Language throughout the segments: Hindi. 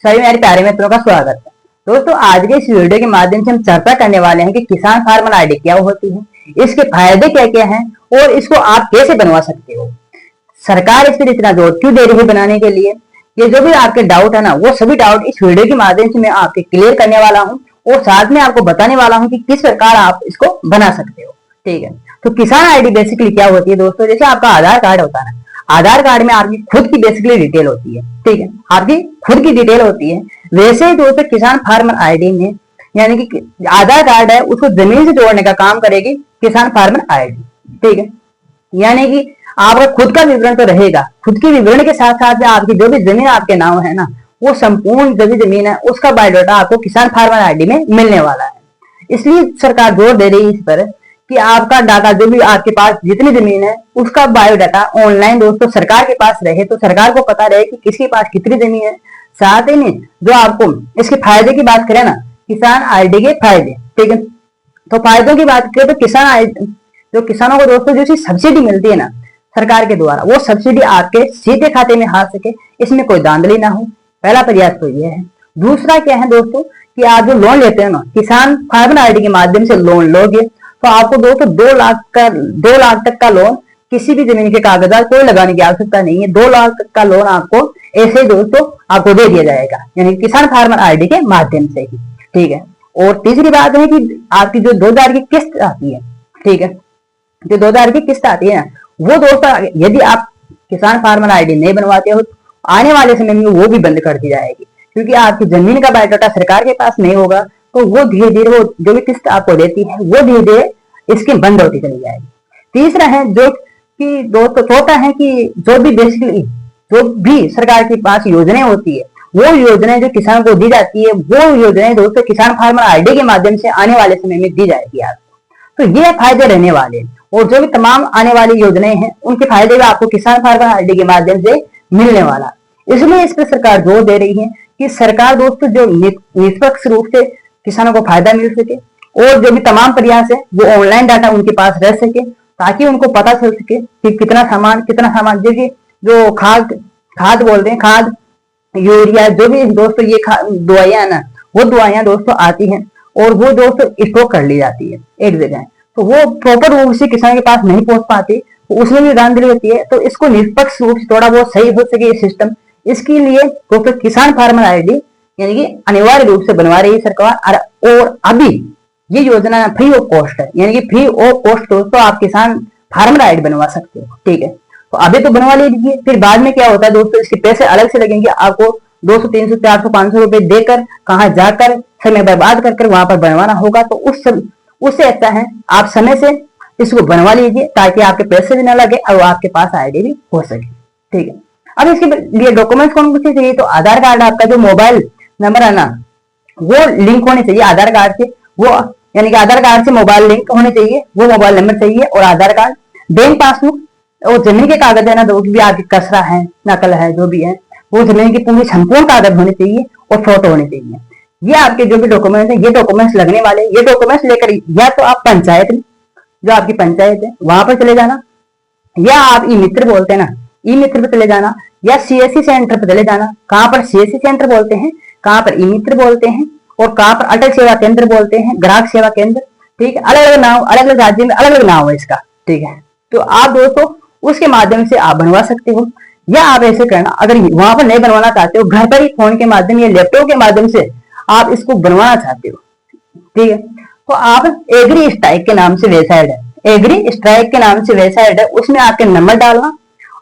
सभी मेरे प्यारे मित्रों का स्वागत है। दोस्तों, आज के इस वीडियो के माध्यम से हम चर्चा करने वाले हैं कि किसान फार्मर आईडी क्या होती है, इसके फायदे क्या क्या हैं और इसको आप कैसे बनवा सकते हो। सरकार इस पर इतना जोर क्यों दे रही है बनाने के लिए। ये जो भी आपके डाउट है ना, वो सभी डाउट इस वीडियो के माध्यम से मैं आपके क्लियर करने वाला हूँ और साथ में आपको बताने वाला हूँ कि किस प्रकार आप इसको बना सकते हो। ठीक है, तो किसान आईडी बेसिकली क्या होती है दोस्तों, जैसे आपका आधार कार्ड होता है, आधार कार्ड में आपकी खुद की बेसिकली डिटेल होती है। ठीक है, आपकी खुद की डिटेल होती है। वैसे ही दोस्तों किसान फार्मर आईडी में यानी कि आधार कार्ड है उसको जमीन से जोड़ने का काम करेगी किसान फार्मर आईडी। ठीक है, यानी कि आपका खुद का विवरण तो रहेगा, खुद के विवरण के साथ साथ में आपकी जो भी जमीन आपके नाम है ना, वो संपूर्ण जो भी जमीन है उसका बायोडाटा आपको किसान फार्मर आईडी में मिलने वाला है। इसलिए सरकार जोर दे रही है इस पर कि आपका डाटा जो भी आपके पास जितनी जमीन है उसका बायोडाटा ऑनलाइन दोस्तों सरकार के पास रहे, तो सरकार को पता रहे कि किसके पास कितनी जमीन है। साथ ही में जो आपको इसके फायदे की बात करें ना, किसान आईडी के फायदे। ठीक है, तो फायदों की बात करें तो किसान आईडी जो किसानों को दोस्तों जो सब्सिडी मिलती है ना सरकार के द्वारा, वो सब्सिडी आपके सीधे खाते में आ सके, इसमें कोई धांधली ना हो। पहला प्रयास तो ये है। दूसरा क्या है दोस्तों कि आप जो लोन लेते हैं ना किसान फार्मर आईडी के माध्यम से लोन लोगे तो आपको दोस्तों 2 लाख तक का लोन, किसी भी जमीन के कागजात कोई लगाने की आवश्यकता नहीं है। 2 लाख तक का लोन आपको ऐसे दोस्तों आपको दे दिया जाएगा, यानी किसान फार्मर आईडी के माध्यम से ही। ठीक है, और तीसरी बात है कि आपकी जो 2000 की किस्त आती है, ठीक है, जो 2000 की किस्त आती है ना, वो दोस्तों यदि आप किसान फार्मर आईडी नहीं बनवाते हो तो आने वाले समय में वो भी बंद कर दी जाएगी, क्योंकि आपकी जमीन का बायोडाटा सरकार के पास नहीं होगा तो वो धीरे धीरे वो जो भी किस्त आपको देती है वो धीरे धीरे इसकी बंद होती चली जाएगी। तीसरा है जो कि दोस्तों चौथा है कि जो भी बेसिकली जो भी सरकार के पास योजनाएं होती है वो योजनाएं जो किसान को दी जाती है वो योजनाएं दोस्तों किसान फार्मर आईडी के माध्यम से आने वाले समय में दी जाएगी आपको। तो ये फायदे रहने वाले हैं और जो भी तमाम आने वाली योजनाएं हैं उनके फायदे भी आपको किसान फार्मर आईडी के माध्यम से मिलने वाला। इसलिए इस पर सरकार जोर दे रही है कि सरकार दोस्तों जो निष्पक्ष रूप से किसानों को फायदा मिल सके और जो भी तमाम प्रयास है वो ऑनलाइन डाटा उनके पास रह सके, ताकि उनको पता चल सके कि कितना सामान देखिए जो खाद बोलते हैं, खाद यूरिया जो भी दोस्तों ये दवाइयां ना, वो दवाइयां दोस्तों आती हैं और वो दोस्तों स्टॉक कर ली जाती है एक जगह, तो वो प्रॉपर रूप से किसान के पास नहीं पहुंच पाती, तो उसमें भी धांधली होती है। तो इसको निष्पक्ष रूप से थोड़ा बहुत सही हो सके ये सिस्टम, इसके लिए तो किसान फार्मर आईडी यानी कि अनिवार्य रूप से बनवा रही है सरकार। और अभी ये योजना फ्री ऑफ कॉस्ट है, यानी कि फ्री ऑफ कॉस्ट दोस्तों आप किसान फार्मर आईडी बनवा सकते हो। ठीक है, तो अभी तो बनवा लीजिए, फिर बाद में क्या होता है दोस्तों इसके पैसे अलग से लगेंगे आपको 200 300 400 500 रुपए देकर कहाँ जाकर समय बर्बाद कर वहां पर बनवाना होगा। तो उससे अच्छा है आप समय से इसको बनवा लीजिए ताकि आपके पैसे भी ना लगे और आपके पास आईडी भी हो सके। ठीक है, अब इसके लिए डॉक्यूमेंट्स कौन से चाहिए, तो आधार कार्ड, आपका जो मोबाइल नंबर है ना वो लिंक होने चाहिए आधार कार्ड से, वो यानी कि आधार कार्ड से मोबाइल लिंक होने चाहिए, वो मोबाइल नंबर चाहिए और आधार कार्ड, बैंक पासबुक और जमीन के कागज है ना जो भी आपकी कसरा है नकल है जो भी है वो जमीन की पूरी संपूर्ण कागज होने चाहिए और फोटो होने चाहिए। ये आपके जो भी डॉक्यूमेंट्स है ये डॉक्यूमेंट्स लगने वाले, ये डॉक्यूमेंट्स लेकर या तो आप पंचायत में जो आपकी पंचायत है वहां पर चले जाना, या आप ई मित्र बोलते हैं ना ई मित्र पे चले जाना, या सीएससी सेंटर पे चले जाना। कहाँ पर सीएससी सेंटर बोलते हैं, कहाँ पर ई मित्र बोलते हैं और कहाँ पर अटल सेवा केंद्र बोलते हैं, ग्राहक सेवा केंद्र। ठीक है, अलग अलग नाम, अलग अलग राज्य में अलग अलग नाम है इसका। ठीक है, तो आप दोस्तों उसके माध्यम से आप बनवा सकते हो, या आप ऐसे करना अगर वहां पर नहीं बनवाना चाहते हो, घर पर ही फोन के माध्यम या लैपटॉप के माध्यम से आप इसको बनवाना चाहते हो। ठीक है, तो आप एग्री स्ट्राइक के नाम से वेबसाइट है, एग्री स्ट्राइक के नाम से वेबसाइट है, उसमें आपके नंबर डालना,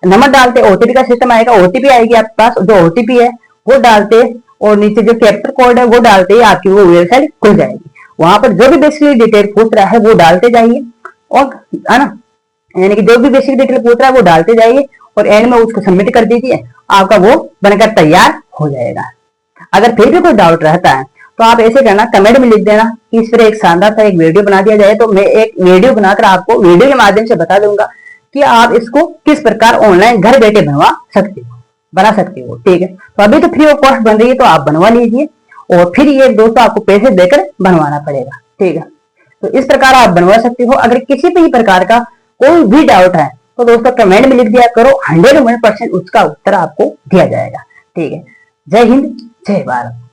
नंबर डालते ओटीपी का सिस्टम आएगा, ओटीपी आएगी आपके पास, जो ओटीपी है वो डालते और नीचे जो कैप्चर कोड है वो डालते ही आपकी वो वेबसाइट खुल जाएगी। वहां पर जो भी बेसिकली डिटेल पूछ रहा है वो डालते जाइए और है ना, यानी कि जो भी बेसिक डिटेल पूछ रहा है वो डालते जाइए और एंड में उसको सबमिट कर दीजिए, आपका वो बनकर तैयार हो जाएगा। अगर फिर भी कोई डाउट रहता है तो आप ऐसे करना, कमेंट में लिख देना कि इस पर एक शानदार सा एक वीडियो बना दिया जाए, तो मैं एक वीडियो बनाकर आपको वीडियो के माध्यम से बता दूंगा कि आप इसको किस प्रकार ऑनलाइन घर बैठे बना सकते हो। ठीक है, तो अभी तो फ्री ऑफ कॉस्ट बन रही है तो आप बनवा लीजिए और फिर ये दोस्तों आपको पैसे देकर बनवाना पड़ेगा। ठीक है, तो इस प्रकार आप बनवा सकते हो। अगर किसी भी प्रकार का कोई भी डाउट है तो दोस्तों कमेंट में लिख दिया करो, 100% उसका उत्तर आपको दिया जाएगा। ठीक है, जय हिंद। जय भारत।